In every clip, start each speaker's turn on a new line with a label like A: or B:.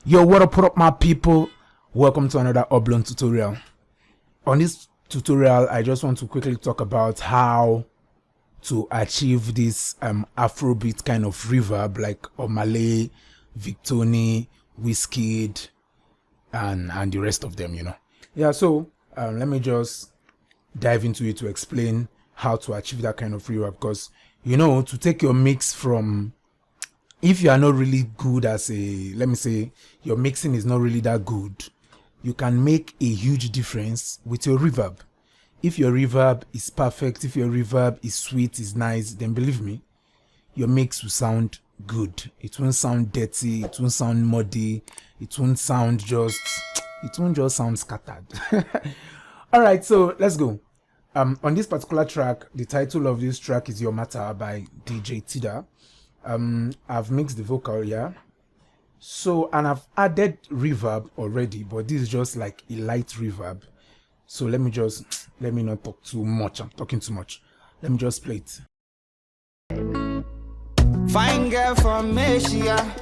A: Yo, what up my people? Welcome to another Oblong tutorial. On this tutorial, I just want to quickly talk about how to achieve this Afrobeat kind of reverb like Omah Lay, Victoni, Wizkid, and the rest of them, you know. Yeah, so let me just dive into it to explain how to achieve that kind of reverb, because you know, to take your mix from, if you are not really good as a, let me say, your mixing is not really that good, you can make a huge difference with your reverb. If your reverb is perfect, if your reverb is sweet, is nice, then believe me, your mix will sound good. It won't sound dirty, it won't sound muddy, it won't just sound scattered. All right, so let's go. On this particular track, the title of this track is Your Matter by DJ Tida. I've mixed the vocal, yeah. So, and I've added reverb already, but this is just like a light reverb. So let me not talk too much. I'm talking too much. Let me just play it.
B: Fine girl from Asia,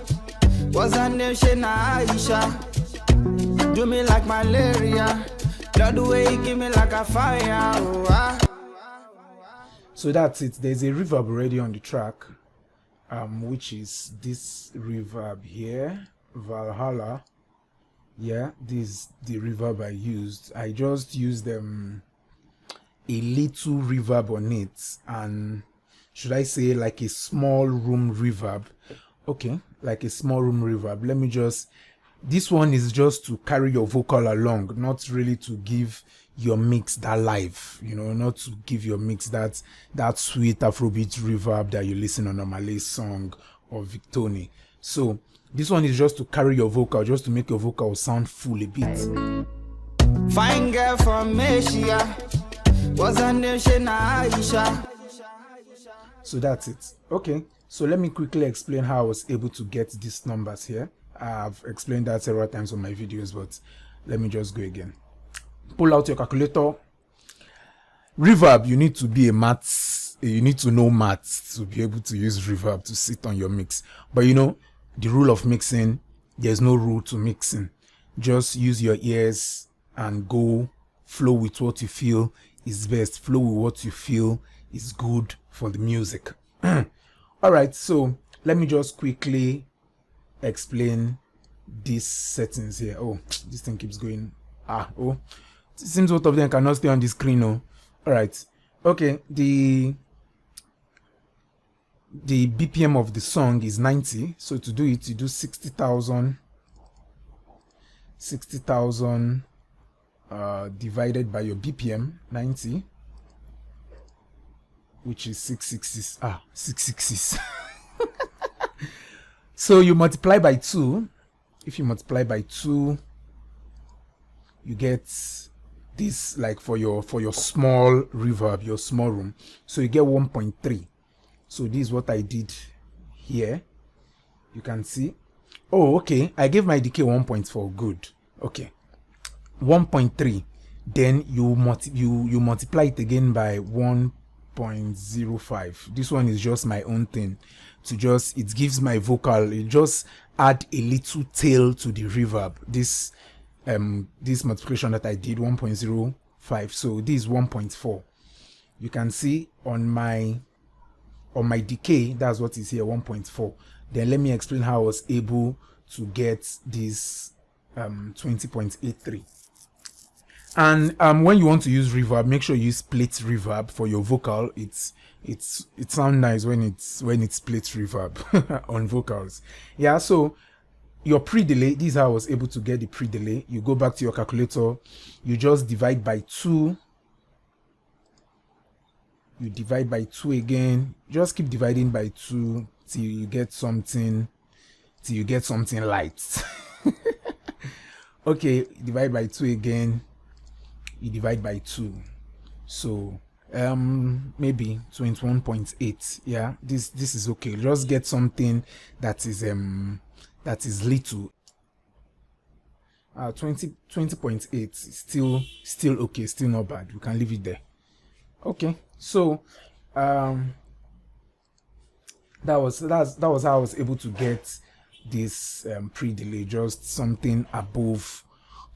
B: was her name Shena Aisha. Do me like malaria, love the way you give me like a fire. Oh, ah.
A: So that's it. There's a reverb already on the track. Which is this reverb here, Valhalla. Yeah, this is the reverb I used. I just used a little reverb on it, and should I say like a small room reverb? Okay, like a small room reverb. Let me just, this one is just to carry your vocal along, not really to give your mix that live, you know, not to give your mix that sweet Afrobeat reverb that you listen on a Malay song or Victoni. So this one is just to carry your vocal, just to make your vocal sound full a bit.
B: Fine girl from Asia, was her name Shena Aisha.
A: So that's it. Okay, so let me quickly explain how I was able to get these numbers here. I've explained that several times on my videos, but let me just go again. Pull out your calculator. Reverb, you need to be a maths, you need to know maths to be able to use reverb to sit on your mix. But you know, the rule of mixing, there's no rule to mixing. Just use your ears and go flow with what you feel is best. Flow with what you feel is good for the music. All right, so let me just quickly explain these settings here. Oh, this thing keeps going. Oh, it seems both of them cannot stay on the screen. Oh, all right. Okay, the BPM of the song is 90. So to do it, you do 60,000 divided by your BPM 90, which is 666. 666. So you multiply by 2. If you multiply by 2, you get this, like for your small reverb, your small room. So you get 1.3. So this is what I did here. You can see. Oh, okay. I gave my decay 1.4. Good. Okay. 1.3. Then you multiply it again by 1.05. This one is just my own thing. To just, it gives my vocal, it just add a little tail to the reverb. This multiplication that I did, 1.05. So this is 1.4. You can see on my decay, that's what is here, 1.4. Then let me explain how I was able to get this 20.83. And when you want to use reverb, make sure you use split reverb for your vocal. It sounds nice when it's split reverb on vocals. Yeah, so your pre-delay, this is how I was able to get the pre-delay. You go back to your calculator, you just divide by 2. You divide by 2 again. Just keep dividing by 2 till you get something light. Okay, divide by 2 again. You divide by 2. So maybe 21.8. Yeah, this is okay. Just get something that is little. 20.8 is still okay, still not bad. We can leave it there. Okay, so that was how I was able to get this pre-delay, just something above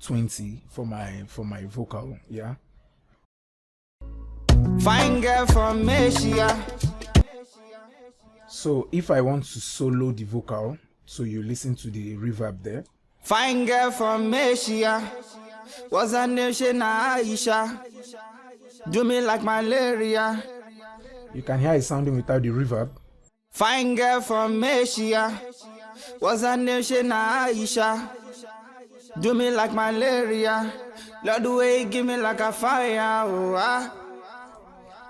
A: 20 for my vocal. Yeah.
B: Fine girl from Asia.
A: So if I want to solo the vocal, so you listen to the reverb there.
B: Fine girl from Asia. What's her name? She Aisha. Do me like malaria.
A: You can hear it sounding without the reverb.
B: Fine girl from Asia. What's her name? She Aisha. Do me like malaria. Love the way you give me like a fire. Oh, ah.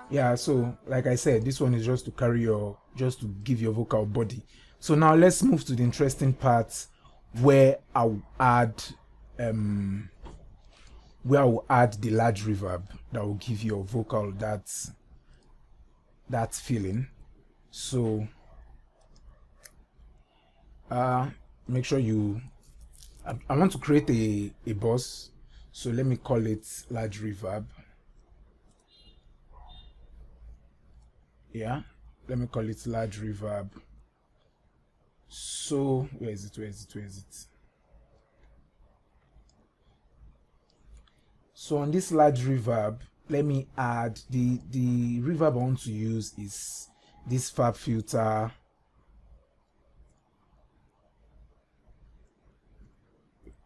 A: Yeah, so like I said, this one is just to just to give your vocal body. So now let's move to the interesting part where I'll add the large reverb that will give your vocal that feeling. So make sure I want to create a bus, so let me call it large reverb. Yeah, let me call it large reverb. So where is it? So on this large reverb, let me add the reverb I want to use is this fab filter.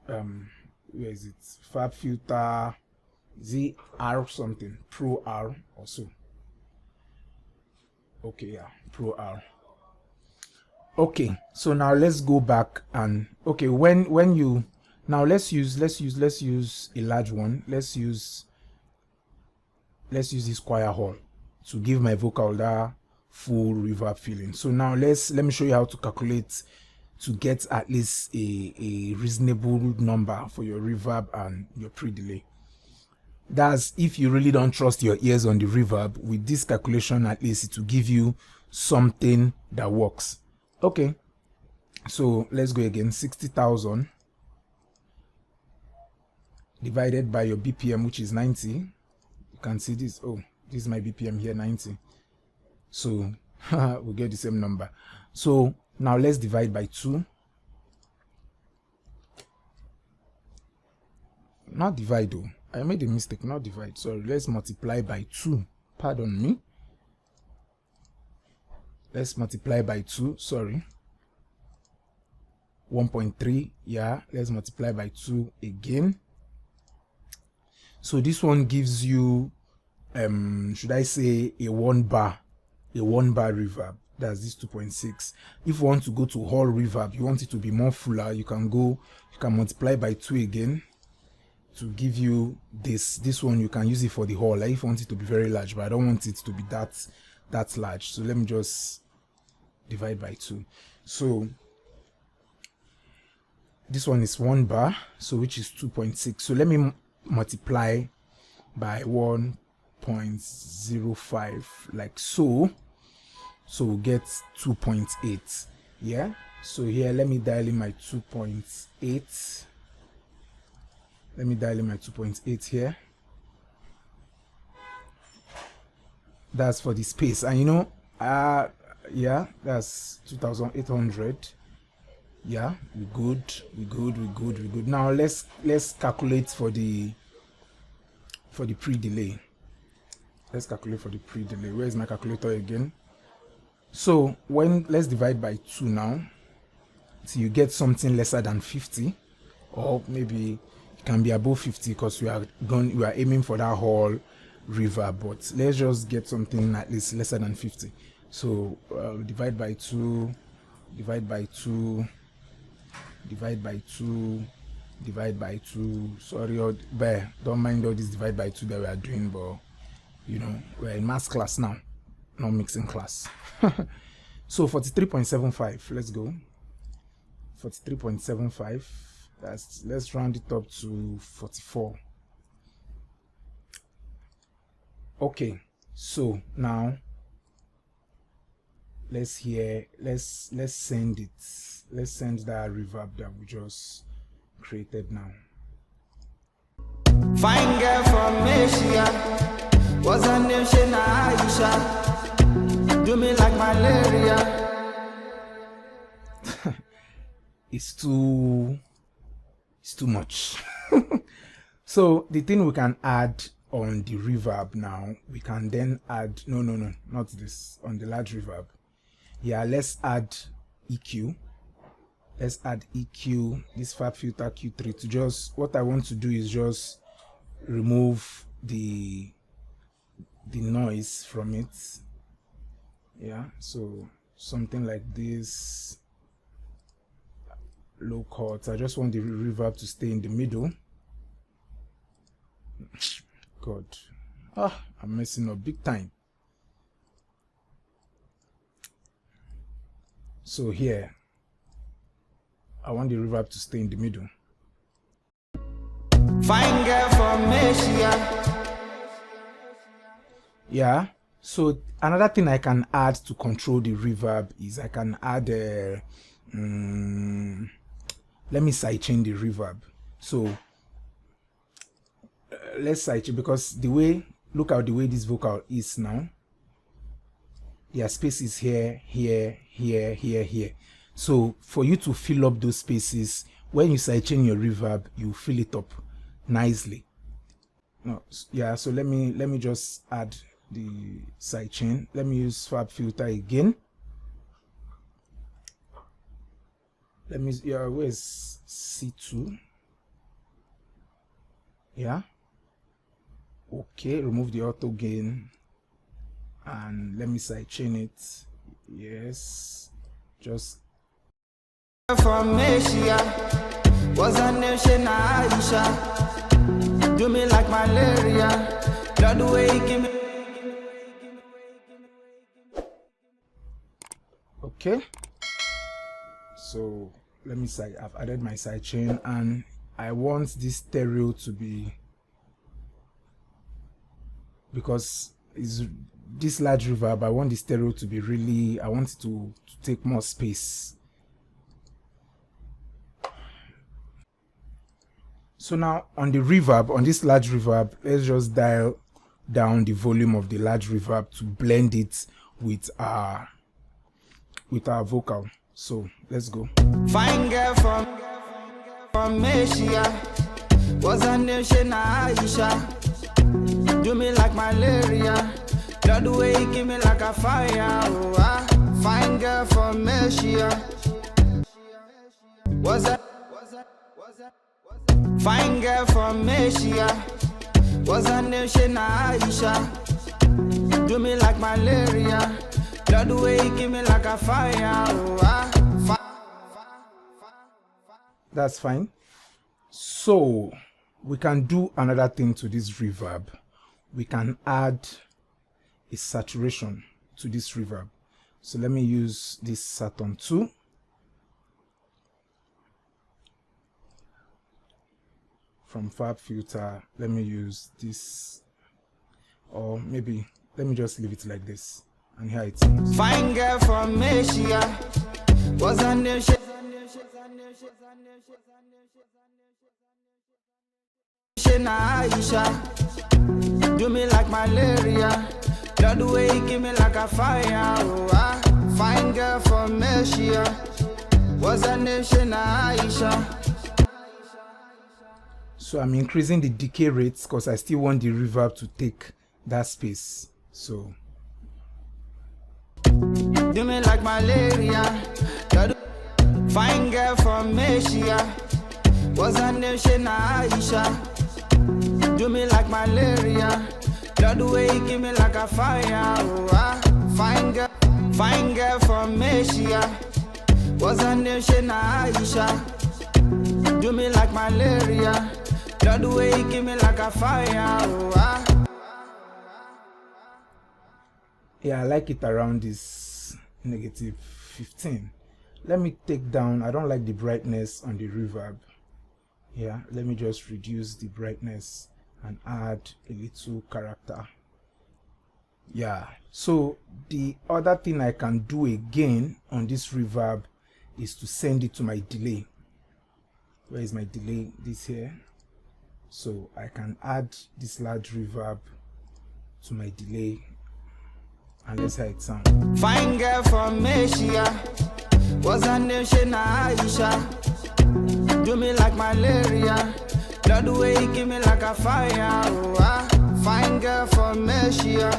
A: Where is it? Fab filter ZR something, Pro R also. Okay, yeah, Pro R. Okay, so now let's go back and okay, when you now let's use a large one. Let's use this choir hall to give my vocal that full reverb feeling. So now let me show you how to calculate to get at least a reasonable number for your reverb and your pre-delay. That's if you really don't trust your ears on the reverb. With this calculation, at least it will give you something that works. Okay, so let's go again. 60,000 divided by your BPM, which is 90. You can see this. Oh, this is my BPM here, 90. So we'll get the same number. So now let's divide by 2. Not divide though. I made a mistake, not divide. Sorry, let's multiply by 2. Pardon me. Let's multiply by 2. Sorry. 1.3. Yeah, let's multiply by 2 again. So this one gives you, should I say, a 1 bar reverb. That's this 2.6. If you want to go to hall reverb, you want it to be more fuller, you can multiply by 2 again to give you this one. You can use it for the hall. Like if you want it to be very large, but I don't want it to be that large, so let me just divide by 2. So this one is 1 bar, so which is 2.6. So let me multiply by 1.05 like so. So we'll get 2.8. Yeah, so here let me dial in my 2.8. Let me dial in my 2.8 here. That's for the space, and you know, yeah, that's 2,800. Yeah, we good. Now let's calculate for the pre-delay. Let's calculate for the pre-delay. Where is my calculator again? So let's divide by 2 now, so you get something lesser than 50, or maybe it can be above 50 because we are aiming for that whole reverb, but let's just get something at least lesser than 50. So divide by 2, divide by 2, divide by 2, divide by 2. Sorry, don't mind all this divide by 2 that we are doing, but you know, we're in math class now, not mixing class. So 43.75, let's go. 43.75. Let's round it up to 44. Okay, so now let's send it. Let's send that reverb that we just created now.
B: Fine girl from Asia. What's her name? She Aisha. Do me like malaria.
A: is too much. So the thing we can add on the reverb now, we can then add, no, not this, on the large reverb. Yeah, let's add EQ. Let's add EQ, this Fab Filter Q3, to just, what I want to do is just remove the noise from it. Yeah, so something like this, low cut. I just want the reverb to stay in the middle. God, I'm messing up big time. So here, I want the reverb to stay in the middle.
B: Fine girl from Asia.
A: Yeah, so another thing I can add to control the reverb is I can add let me sidechain the reverb. So let's sidechain, because the way, look at the way this vocal is now. Yeah, space is here, here, here, here, here. So for you to fill up those spaces, when you sidechain your reverb, you fill it up nicely. No, yeah, so let me just add the sidechain. Let me use Fab Filter again. Let me, yeah, where's C2? Yeah. Okay, remove the auto gain and let me sidechain it. Yes, just
B: from Asia. Was a nation Aisha. Do me like malaria. Love the way you give me.
A: okay. So let me say I've added my sidechain, and I want this stereo to be, because it's this large reverb, I want the stereo to be really, I want it to take more space. So now on the reverb, on this large reverb, let's just dial down the volume of the large reverb to blend it with our vocal. So let's go.
B: Fine girl from Asia. Was a nation Aisha. Do me like malaria. Love the way you give me like a fire. Oh, ah. Fine girl from Asia. Was a fine girl from Asia. Was a nation Aisha. Do me like malaria. Love the way you give me like a fire. Oh, ah.
A: That's fine. So we can do another thing to this reverb. We can add a saturation to this reverb. So let me use this Saturn 2. From Fab Filter, let me use this, or maybe let me just leave it like this, and here it sounds.
B: Fine girl from Asia. Was a nation Aisha. Do me like malaria. Love the way you give me like a fire. Oh, ah. Fine girl from Asia. Was a nation Aisha.
A: So I'm increasing the decay rates because I still want the reverb to take that space. So
B: do me like malaria. Fine girl from Asia. Was a nation Aisha. Do me like malaria. Love the way you give me like a fire. Oh, ah. Fine girl from Asia. Was a nation Aisha. Do me like malaria. Love the way you give me like a fire. Oh, ah.
A: yeah, I like it around this -15. Let me take down, I don't like the brightness on the reverb. Yeah, let me just reduce the brightness and add a little character. Yeah, so the other thing I can do again on this reverb is to send it to my delay. Where is my delay? This here. So I can add this large reverb to my delay, and let's hear it sound.
B: Fine girl from Asia. Was a nation Aisha. Do me like malaria. Love the way you give me like a fire. Oh, ah. Fine girl from Asia.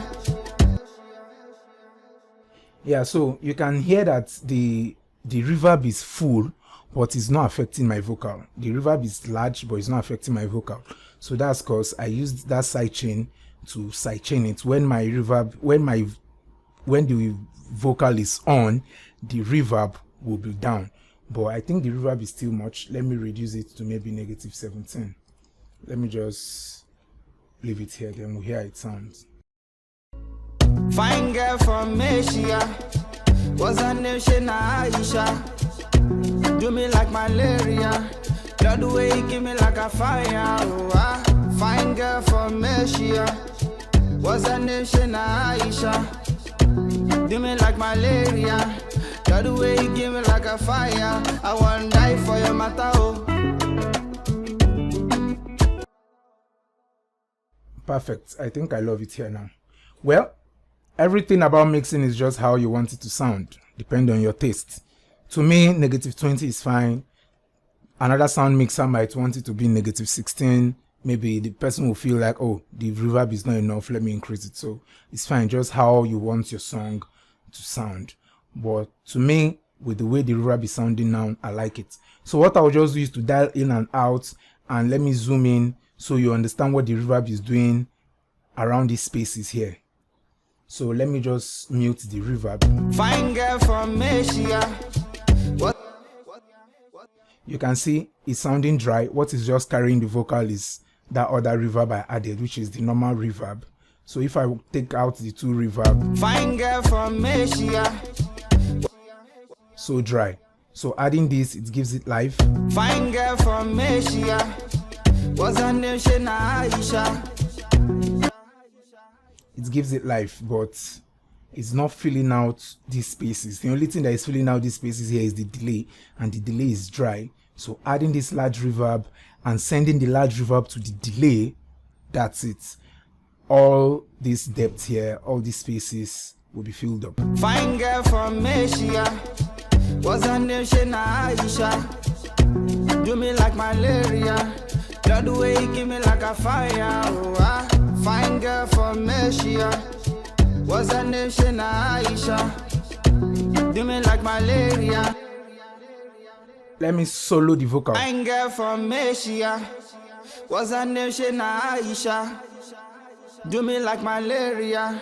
A: Yeah, so you can hear that the reverb is full, but it's not affecting my vocal. The reverb is large, but it's not affecting my vocal. So that's because I used that sidechain to sidechain it. When my reverb, when the vocal is on, the reverb will be down. But I think the reverb is still much. Let me reduce it to maybe -17. Let me just leave it here, then we'll hear how it sounds.
B: Fine girl from Asia. Was her name Aisha? Do me like malaria. Love the way you give me like a fire. Oh, ah. Fine girl from Asia. Was her name Aisha? Do me like malaria. Love the way you give me like a fire. I wanna die for your matter. Oh.
A: Perfect. I think I love it here now. Well, everything about mixing is just how you want it to sound, depending on your taste. To me, -20 is fine. Another sound mixer might want it to be -16. Maybe the person will feel like, oh, the reverb is not enough, let me increase it. So it's fine, just how you want your song to sound. But to me, with the way the reverb is sounding now, I like it. So what I'll just do is to dial in and out, and let me zoom in so you understand what the reverb is doing around these spaces here. So let me just mute the reverb.
B: Fine girl from Asia. What?
A: You can see it's sounding dry. What is just carrying the vocal is that other reverb I added, which is the normal reverb. So if I take out the two reverb,
B: fine girl from Asia.
A: So dry. So adding this, it gives it life.
B: Fine girl from Asia. Was her name Aisha?
A: It gives it life, but it's not filling out these spaces. The only thing that is filling out these spaces here is the delay, and the delay is dry. So adding this large reverb and sending the large reverb to the delay, that's it. All this depth here, all these spaces will be filled up.
B: Fine girl from Asia. Was her name Aisha? Do me like malaria. Love the way you give me like a fire. Oh, ah. Fine girl from Asia. Was her name Aisha? Do me like malaria.
A: Let me solo the vocal.
B: Fine girl from Asia. Was her name Aisha? Do me like malaria.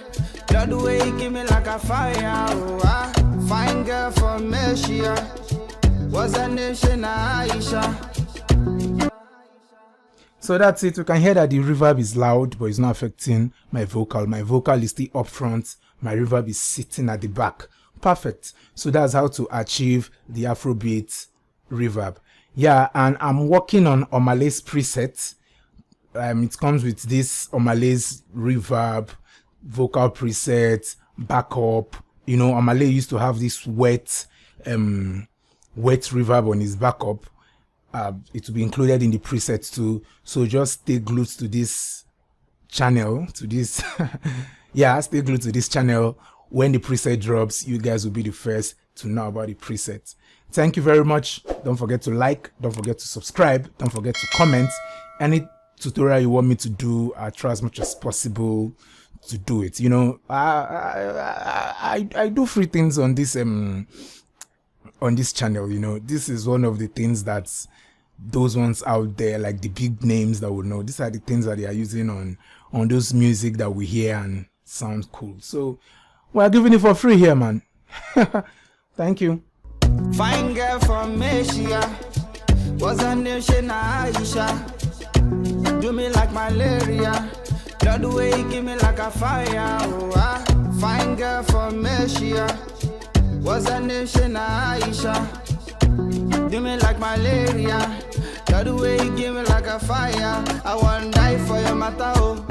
B: Love the way you give me like a fire. Oh, ah. Fine girl from Asia. Was her name Aisha?
A: So that's it. You can hear that the reverb is loud, but it's not affecting my vocal. My vocal is still up front. My reverb is sitting at the back. Perfect. So that's how to achieve the Afrobeat reverb. Yeah, and I'm working on Omah Lay's preset. It comes with this Omah Lay's reverb, vocal preset, backup. You know, Omah Lay used to have this wet reverb on his backup. It will be included in the preset too. So just stay glued to this channel, to this yeah, stay glued to this channel. When the preset drops, you guys will be the first to know about the preset. Thank you very much. Don't forget to like, don't forget to subscribe, don't forget to comment. Any tutorial you want me to do, I try as much as possible to do it. You know, I do free things on this channel. You know, this is one of the things that's those ones out there, like the big names that will know. These are the things that they are using on those music that we hear and sounds cool. So we're giving it for free here, man. Thank you.
B: Fine girl from Asia. Was her name Aisha? Do me like malaria. Love the way you give me like a fire. Oh, ah. Fine girl from Asia. Was her name Aisha? Do me like malaria. Love the way you give me like a fire. I wanna die for your matter. Oh.